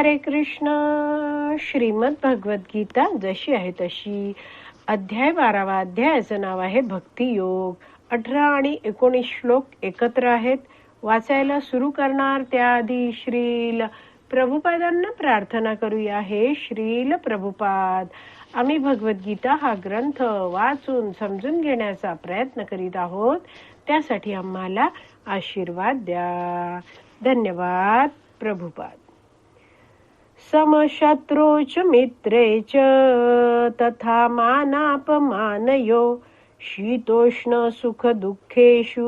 हरे कृष्ण. श्रीमद भगवत गीता जशी आहे तशी, अध्याय 12वा. अध्यायाचं नाव आहे भक्ती योग. 18 आणि 19 श्लोक एकत्र आहेत. वाचायला सुरू करणार त्याआधी श्रील प्रभुपादांना प्रार्थना करूया. हे श्रील प्रभुपाद, आम्ही भगवद्गीता हा ग्रंथ वाचून समजून घेण्याचा प्रयत्न करीत आहोत. त्यासाठी आम्हाला आशीर्वाद द्या. धन्यवाद प्रभुपाद. समशत्रुच मित्रे च तथा मानापमानयो शीतोष्ण सुख दुःखेषु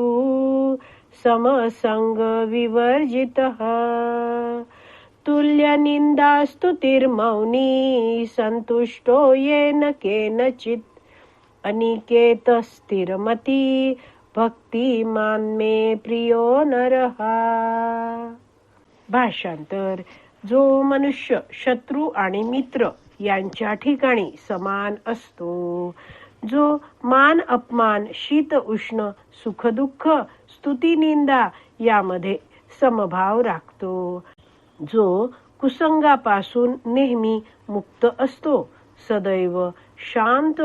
समसंग विवर्जितः तुल्य निंदा स्तुतिर्मौनी संतुष्टो येन केनचित् अनिकेत स्थिरमती भक्तिमान मे प्रियो नरः. भाषांतर. जो मनुष्य शत्रू आणि मित्र यांच्या ठिकाणी समान असतो, जो मान अपमान, शीत उष्ण, सुख दुःख, स्तुती निंदा यामध्ये समभाव राखतो, जो कुसंगापासून नेहमी मुक्त असतो, सदैव शांत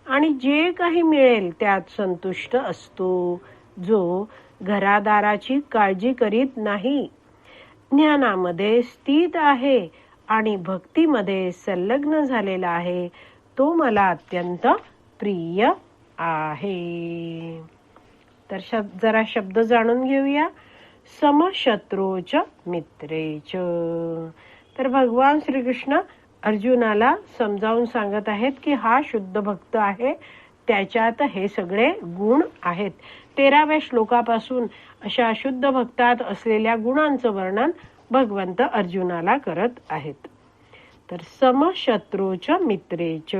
आणि जे काही मिळेल त्यात संतुष्ट असतो, जो घरादाराची काळजी करीत नाही, ज्ञानामध्ये स्थित आहे आणि भक्तीमध्ये संलग्न झालेला आहे, तो मला अत्यंत प्रिय आहे. तर जरा शब्द जाणून घेऊया. समशत्रुच मित्रेच. तर भगवान श्रीकृष्ण अर्जुनाला समजावून सांगत आहेत की हा शुद्ध भक्त आहे, त्याच्यात हे सगळे गुण आहेत. 13व्या श्लोकापासून अशा शुद्ध भक्तात असलेल्या गुणांचं वर्णन भगवंत अर्जुनाला करत आहेत. तर समशत्रुच मित्रेच.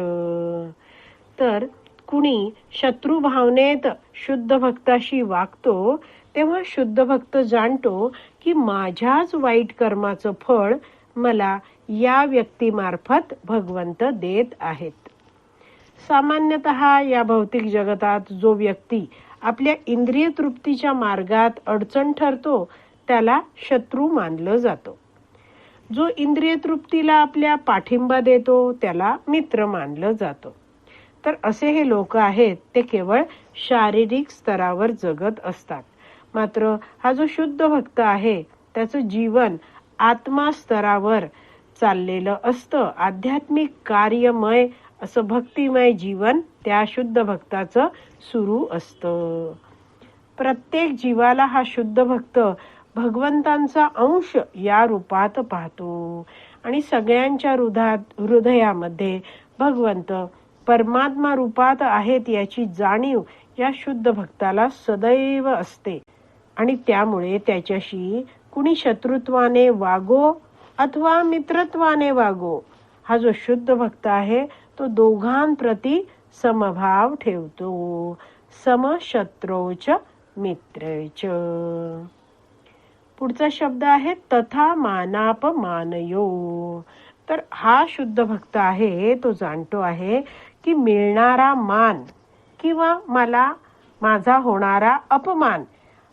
तर कुणी शत्रू भावनेत शुद्ध भक्ताशी वागतो तेव्हा शुद्ध भक्त जाणतो की माझ्याच वाईट कर्माचं फळ मला या व्यक्तीमार्फत भगवंत देत आहेत. सामान्यतः या भौतिक जगतात जो व्यक्ती आपल्या इंद्रिय तृप्तीच्या मार्गात अडचण ठरतो त्याला शत्रू मानलं जातं. जो इंद्रिय तृप्तीला आपल्या पाठिंबा देतो त्याला मित्र मानलं जातं. तर असे हे लोक आहेत, ते केवळ शारीरिक स्तरावर जगत असतात. मात्र हा जो शुद्ध भक्त आहे त्याचं जीवन आत्मा स्तरावर चाललेलं असतं. आध्यात्मिक कार्यमय असं भक्तिमय जीवन त्या शुद्ध भक्ताचं सुरू असतं. प्रत्येक जीवाला हा शुद्ध भक्त भगवंतांचा अंश या रूपात पाहतो आणि सगळ्यांच्या हृदयामध्ये भगवंत परमात्मा रूपात आहेत याची जाणीव या शुद्ध भक्ताला सदैव असते आणि त्यामुळे त्याच्याशी कुणी शत्रुत्वाने वागो अथवा मित्रत्वाने वागो, हा जो शुद्ध भक्त आहे तो दोघांप्रती समभाव ठेवतो. समशत्रुच मित्रेच. पुढचा शब्द आहे तथा मानापमानयो. तर हा शुद्ध भक्त आहे तो जाणतो आहे की मिळणारा मान किंवा माझा होणारा अपमान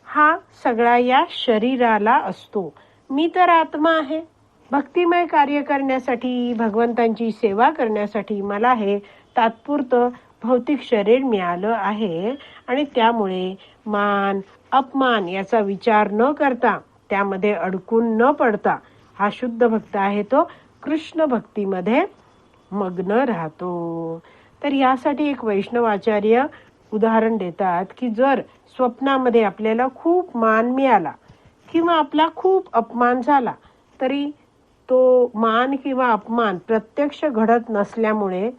हा सगळा या शरीराला असतो. मी तर आत्मा आहे. भक्तिमय कार्य करण्यासाठी, भगवंतांची सेवा करण्यासाठी मला हे तात्पुरतं भौतिक शरीर मिळालं आहे आणि त्यामुळे मान अपमान याचा विचार न करता, त्यामध्ये अडकून न पडता हा शुद्ध भक्त आहे तो कृष्ण भक्तीमध्ये मग्न राहतो. तर यासाठी एक वैष्णवाचार्य उदाहरण देतात की जर स्वप्नामध्ये आपल्याला खूप मान मिळाला किंवा आपला खूप अपमान झाला तरी तो मान किंवा अपमान प्रत्यक्ष घडत नसल्यामुळे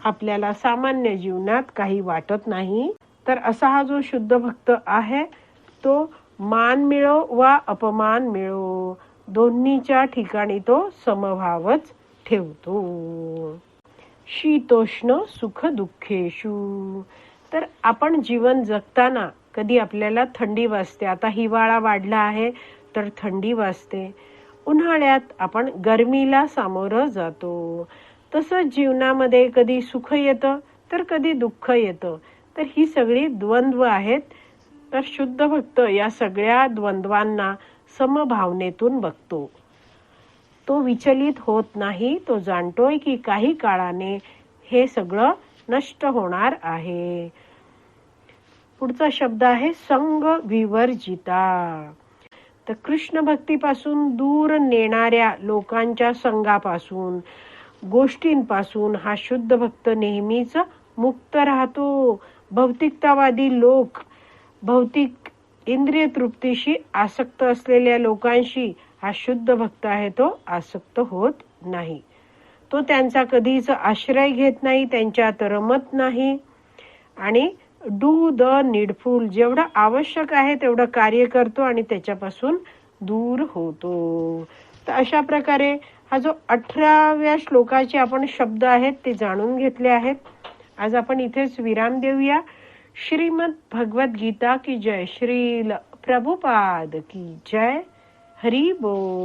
आपल्याला सामान्य जीवनात काही वाटत नाही. तर असा हा जो शुद्ध भक्त आहे तो मान मिळो वा अपमान मिळो दोन्हीच्या ठिकाणी तो समभावच ठेवतो. शीतोष्ण सुख दुःखेषु. तर आपण जीवन जगताना कधी आपल्याला थंडी वाजते. आता हिवाळा वाढला आहे तर थंडी वाजते. उन्हाळ्यात आपण गरमीला सामोरं जातो. तसंच जीवनामध्ये कधी सुख येतं तर कधी दुःख येतं. तर ही सगळी द्वंद्व आहेत. तर शुद्ध भक्त या सगळ्या द्वंद्वांना समभावनेतून बघतो. तो विचलित होत नाही. तो जाणतोय की काही काळाने हे सगळं नष्ट होणार आहे. पुढचा शब्द आहे संग विवर्जिता. तर कृष्ण भक्तीपासून दूर नेणाऱ्या लोकांच्या संगापासून, गोष्टींपासून हा शुद्ध भक्त नेहमीच मुक्त राहतो. भौतिकतावादी लोक, भौतिक इंद्रिय तृप्तीशी आसक्त असलेल्या लोकांशी हा शुद्ध भक्त आहे तो आसक्त होत नाही. तो त्यांचा कधीच आश्रय घेत नाही, त्यांच्यात रमत नाही आणि डू द नीडफुल, जेवढं आवश्यक आहे तेवढं कार्य करतो आणि त्याच्यापासून दूर होतो. तर अशा प्रकारे हा जो 18व्या श्लोकाचे आपण शब्द आहेत ते जाणून घेतले आहेत. आज आपण इथेच विराम देऊया. श्रीमद भगवत गीता की जय. श्रील प्रभुपाद की जय. हरी बोल.